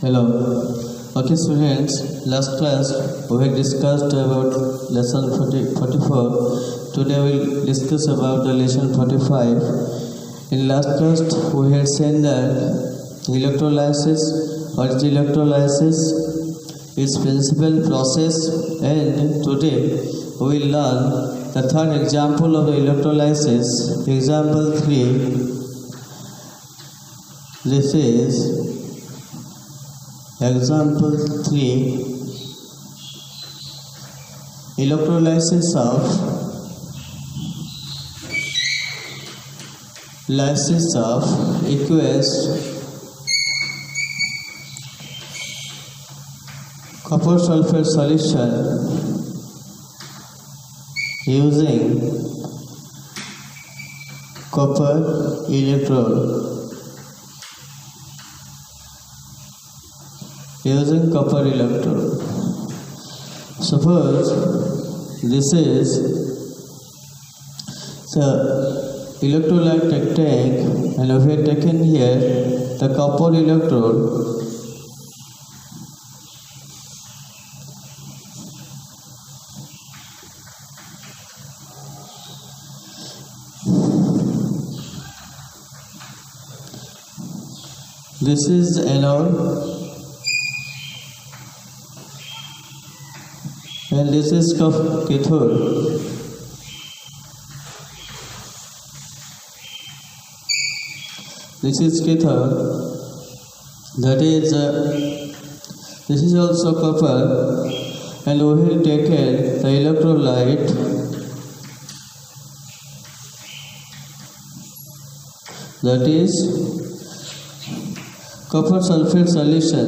Hello. Okay, students, last class we have discussed about lesson 44. Today we will discuss about the lesson 45. In last class we had seen that electrolysis, what is electrolysis, its principal process, and today we will learn the third example of the electrolysis, example 3. This is example 3, electrolysis of aqueous copper sulfate solution using copper electrode. Using copper electrode. Suppose this is the electrolyte tank, and we have taken here the copper electrode. This is the anode. And this is cathode. This is cathode. That is, this is also copper, and we will take the electrolyte. That is copper sulfate solution.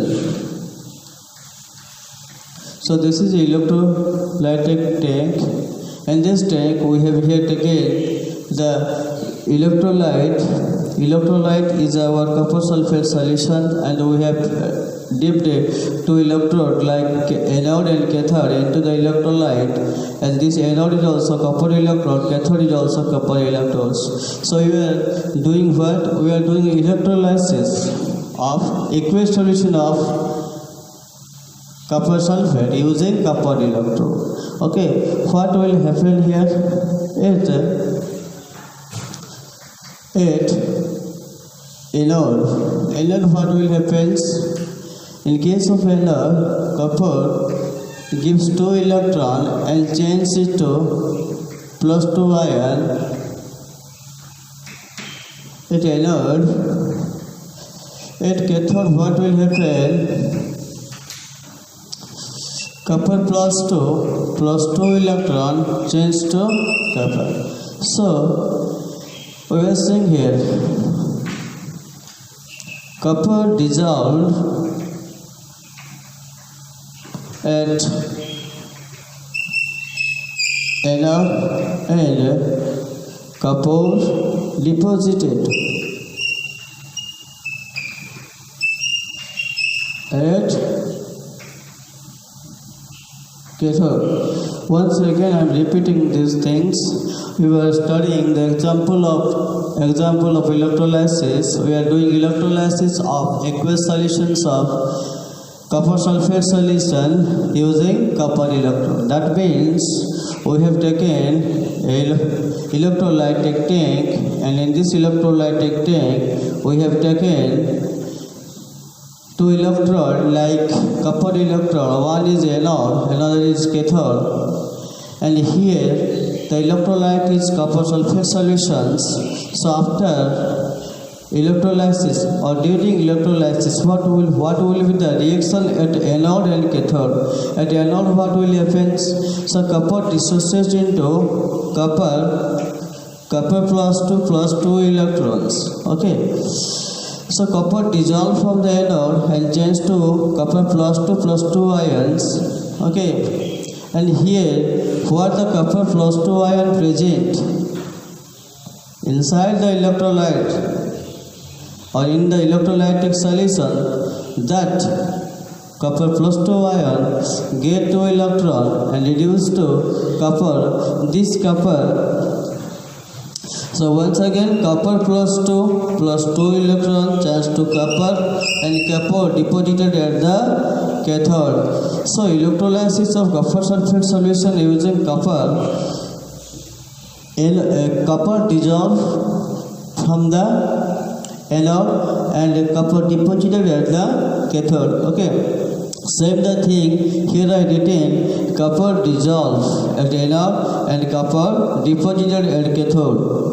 So this is electrolytic tank, and this tank we have here taken the electrolyte. Electrolyte is our copper sulfate solution, and we have dipped two electrode like anode and cathode into the electrolyte, and this anode is also copper electrode, cathode is also copper electrodes. So we are doing what? We are doing electrolysis of aqueous solution of copper sulfate using copper electrode. Okay, what will happen here? Anode, what will happen? In case of anode, copper gives 2 electron and changes it to +2 ion. At anode, at cathode, what will happen? Copper +2 electron change to copper. So we are seeing here copper dissolved at anode and copper deposited at cathode. Once again I am repeating these things. We were studying the example of electrolysis. We are doing electrolysis of aqueous solutions of copper sulfate solution using copper electrode. That means we have taken electrolytic tank, and in this electrolytic tank we have taken 2 electrode like copper electrode. One is anode, another is cathode, and here the electrolyte is copper sulfate solutions. So after electrolysis or during electrolysis, what will be the reaction at anode and cathode? At anode, what will happen? So copper dissociates into copper +2 electrons. Okay. So copper dissolved from the anode and changed to copper +2 ions. Okay, and here what the copper +2 ion present inside the electrolyte or in the electrolytic solution, that copper +2 ion get 2 electron and reduce to copper. This copper So once again, copper plus 2 electron charged to copper, and copper deposited at the cathode. So electrolysis of copper sulfate solution using copper dissolved from the anode and copper deposited at the cathode. Okay. Same the thing here I written copper dissolved at anode and copper deposited at cathode.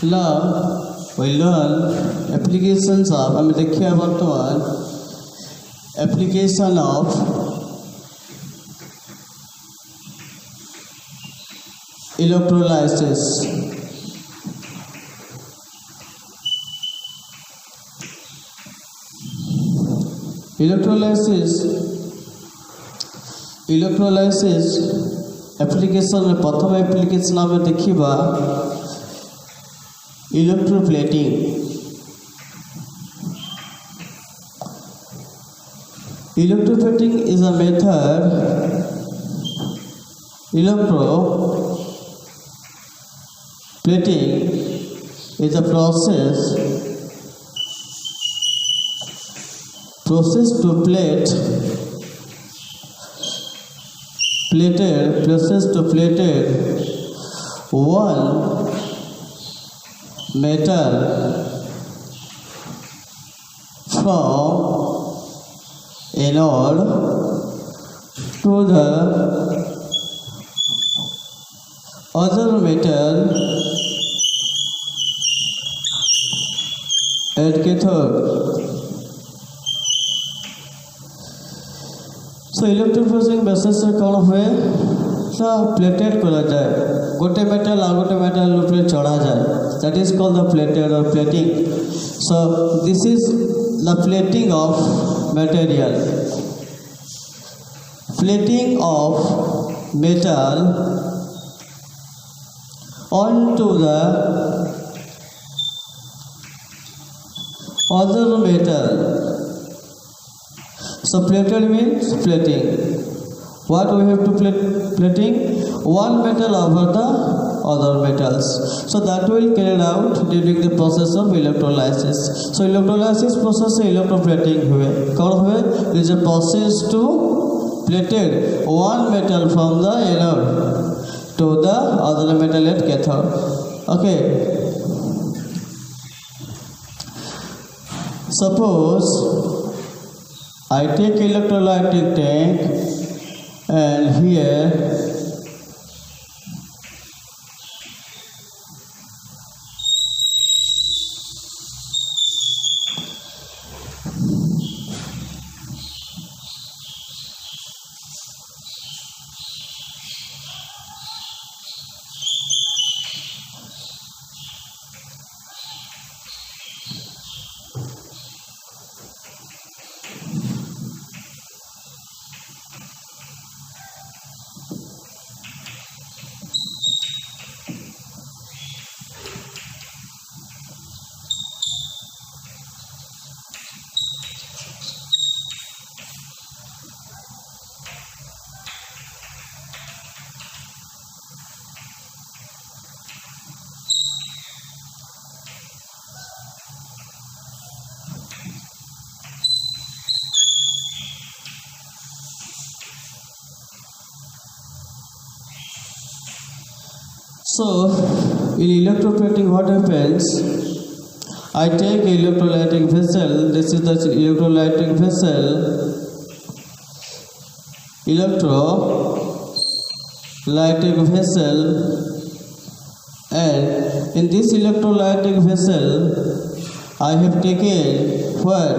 Now we learn applications of application of electrolysis. Electrolysis application प्रथम application आमे देखिबा electroplating. Electroplating is a method. Electroplating is a process to plate one metal from anode to the other metal at cathode. So electroplating basis से कौन हुए तो plated करा जाए गोटे मेटल आ गोटे मेटल ऊपर चढ़ा जाए. That is called the plated or plating. So this is the plating of material. Plating of metal onto the other metal. So plated means plating. What we have to plating? One metal over the other metals. So that will carried out during the process of electrolysis. So electrolysis process से electroplating हुए. कौन हुए? It is a process to plated one metal from the anode to the other metal at cathode. Okay. Suppose I take electrolytic tank and here So, in electroplating, what happens? I take electrolytic vessel. This is the electrolytic vessel. Electrolytic vessel, and in this electrolytic vessel, I have taken what?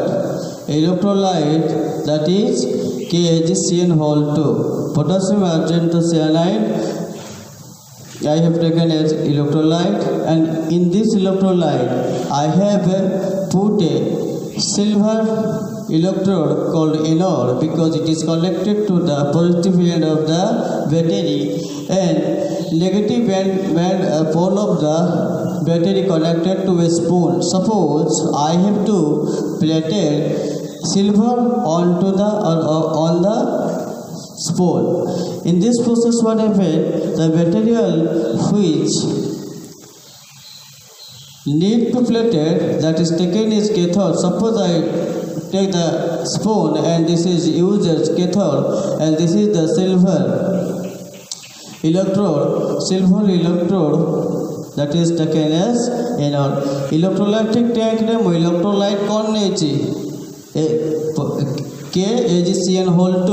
Electrolyte, that is KHCN whole 2 potassium argentocyanide I have taken as electrolyte, and in this electrolyte I have put a silver electrode called anode because it is connected to the positive end of the battery and negative end pole of the battery connected to a spoon. Suppose I have to plated silver onto the on the spool. In this process, what happened? The material which need to plated, that is taken is cathode. Suppose I take the spoon and this is used as cathode and this is the silver electrode that is taken as anode. Electrolytic tank रे मो electrolyte कौन नहीं ची KAgCN2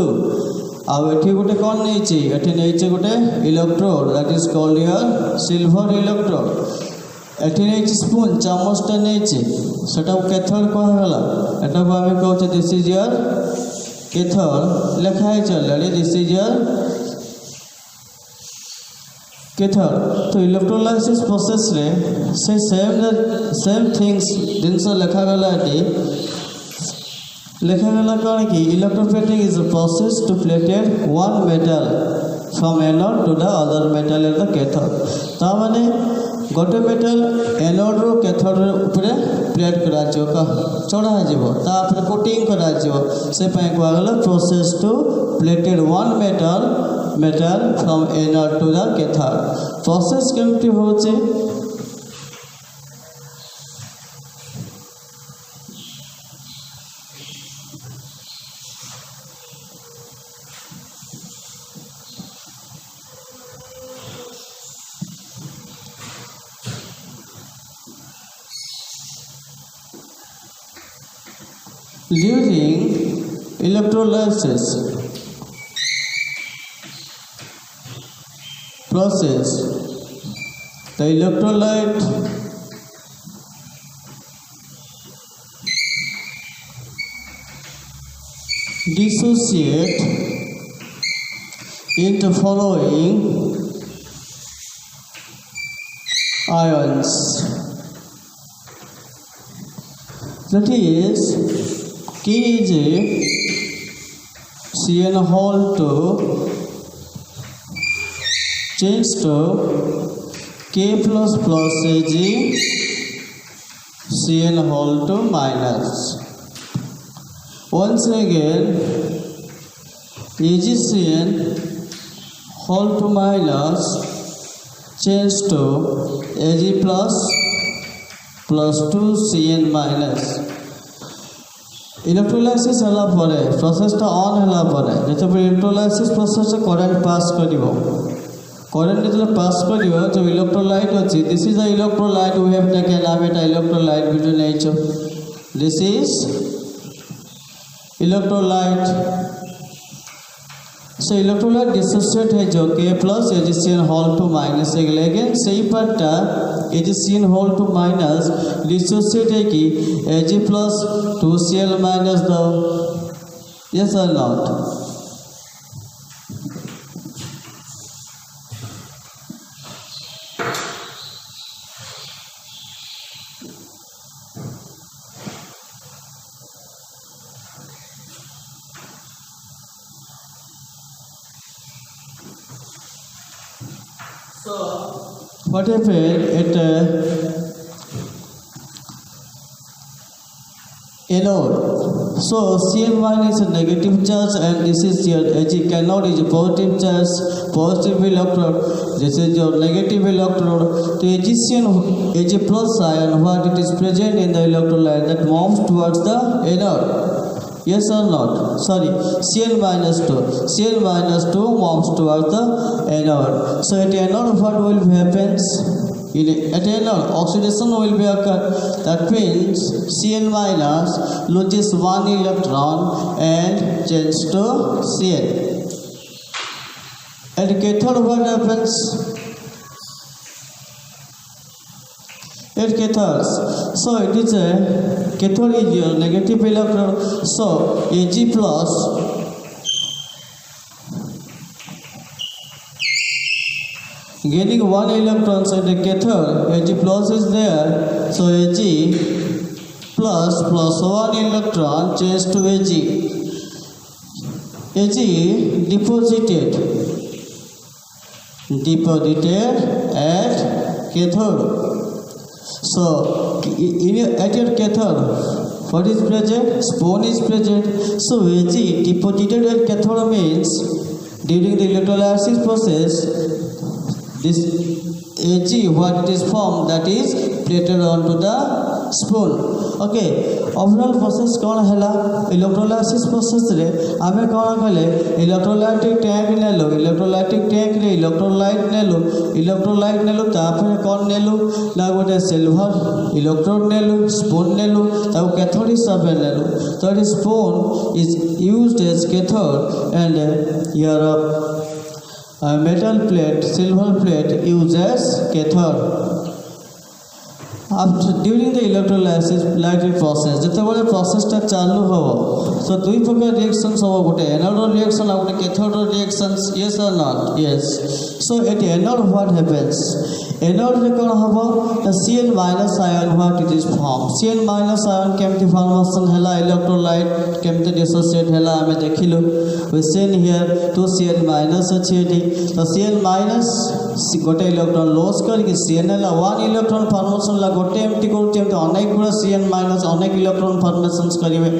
ଆଉ ଏଠି ଗୋଟେ କ'ଣ ନେଇଛି ଏଠି ନେଇଛି ଗୋଟେ electrode that is called your silver electrode. ଏଠି ନେଇଛି ସ୍ପୁନ୍ ଚାମଚଟା ନେଇଛି ସେଟାକୁ cathode କୁହାଗଲା. ଏଟାକୁ ଆମେ କହୁଛେ this is your cathode. ଲେଖା ହେଇଛି already this is your cathode. तो इलेक्ट्रोलाइसिस प्रोसेस रे से सेम थिंग्स जिनसे ଲେଖାଗଲା ଏଠି ଲେଖାଗଲା କ'ଣ କି electroplating is a process to plated one metal from anode to the other metal at the cathode. ତା ମାନେ ଗୋଟେ metal anode ରୁ cathode ଉପରେ ପ୍ଲେଟ୍ କରାଯିବ ଚଢ଼ାଯିବ ତାପରେ କୋଟିଂ କରାଯିବ ସେ ପାଇଁ କୁହାଗଲା process to plated one metal from anode to the cathode. process କେମିତି ହେଉଛି during electrolysis process the electrolyte dissociate into following ions, that is KAgCN2 change to K++ AgCN2 minus. Once again AgCN2 minus change to Ag plus 2Cn minus. Electrolysis होला परे प्रोसेसटा on होला परे जेतबे electrolysis process से current pass करिवो current जेतबे pass करिवो जो इलेक्ट्रोलाइट अछि this is the electrolyte we have taken आवेटा इलेक्ट्रोलाइट बिटू नेचो this is electrolyte so electrolyte dissociate है जो K plus AgCN2 minus again सही पार्टा AgCN2 minus dissociate है कि Ag plus 2Cl minus दो yes or not So what happened at anode? So Cn1 is a negative charge and this is your Ag. Anode is a positive charge, positive electrode. This is your negative electrode. So Ag plus ion, what it is present in the electrolyte that moves towards the anode. Yes or not? Sorry, Cl minus 2 moves towards the anode. So at anode what will happen? At anode oxidation will be occur. That means Cl minus loses one electron and changes to Cl. At cathode what happens? At cathodes, so it is a cathode is your negative electron. So Ag plus gaining one electron in the cathode, Ag plus is there, so Ag plus 1 electron change to Ag. Ag deposited at cathode. So at your cathode, what is present? Spone is present. So Ag deposited at cathode means during the electrolysis process, this Ag what it is formed, that is plated onto the spoon. Okay, overall process कौन हैला? Electrolysis process रे आमे कौन कले electrolytic tank नेलो, electrolytic tank रे electrolyte नेलो तापर कौन नेलो ना गोटे सिल्वर इलेक्ट्रोड नेलो, स्पून नेलो, ताको कैथोड हिसाब में नेलो. So the spoon is used as cathode and your metal plate, silver plate used as cathode. During the electrolytic process, যেতବେଳେ processটা চালু হব, so দুই প্রকার reactions হব, গোটে anode reaction আর গোটে cathode reactions, yes or not? Yes. So at anode what happens? Anode রে কোন হব? The Cl minus ion what it is formed. Cl minus ion কেমতি formation ହେଲା, electrolyte কেমতি dissociate ହେଲା ଆମେ ଦେଖିଲୁ. We seen here 2 Cl minus ଅଛି এটি. So Cl minus গোটে electron loss କରିକି Cl ହେଲା 1 electron formation ला गोटे एमटी करते हैं तो अनेक गुड़ा Cn माइनस अनेक इलेक्ट्रॉन फॉर्मेशंस करिवे.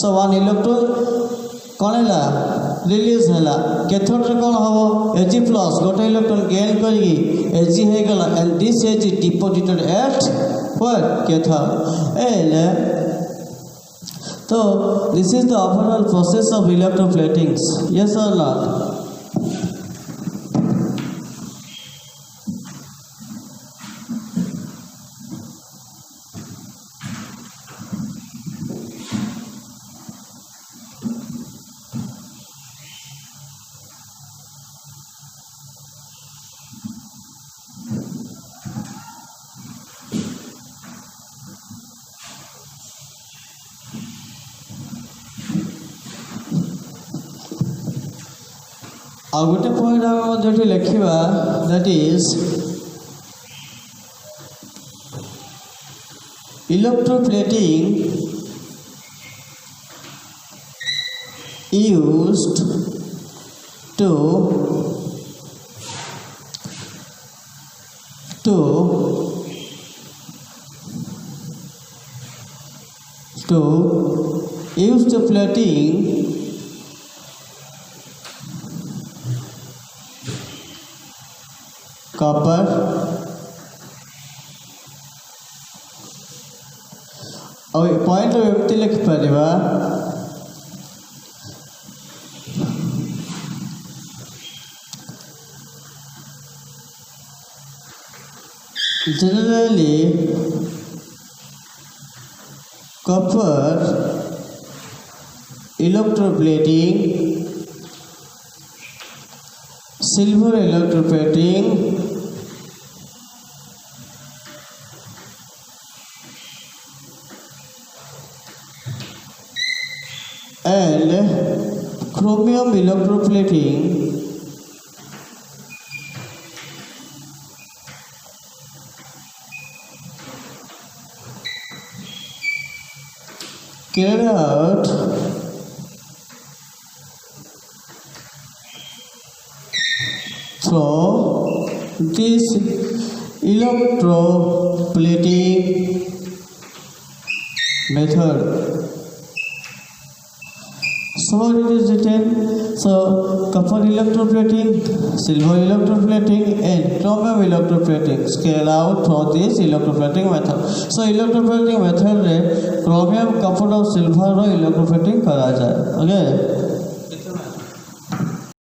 सो 1 इलेक्ट्रॉन कोन हैला रिलीज हैला, कैथोड रे कोन हबो Ag प्लस गोटे इलेक्ट्रॉन गेन करिकी Ag हे गला and this Ag deposited at what cathode. तो this is the overall process of electroplating. Yes or not? ଆଉ ଗୋଟେ ପଏଣ୍ଟ ଆମେ ମଧ୍ୟ ଏଠି ଲେଖିବା, that is electroplating used to plating copper और पॉइंट व्यक्ति लिख परिवा generally copper electroplating, silver electroplating, and chromium electroplating carried out through this electroplating method. So what it is written? So copper electroplating, silver electroplating and chromium electroplating scale out through this electroplating method. So electroplating method रे chromium, copper और silver रो electroplating करा जाए. Okay.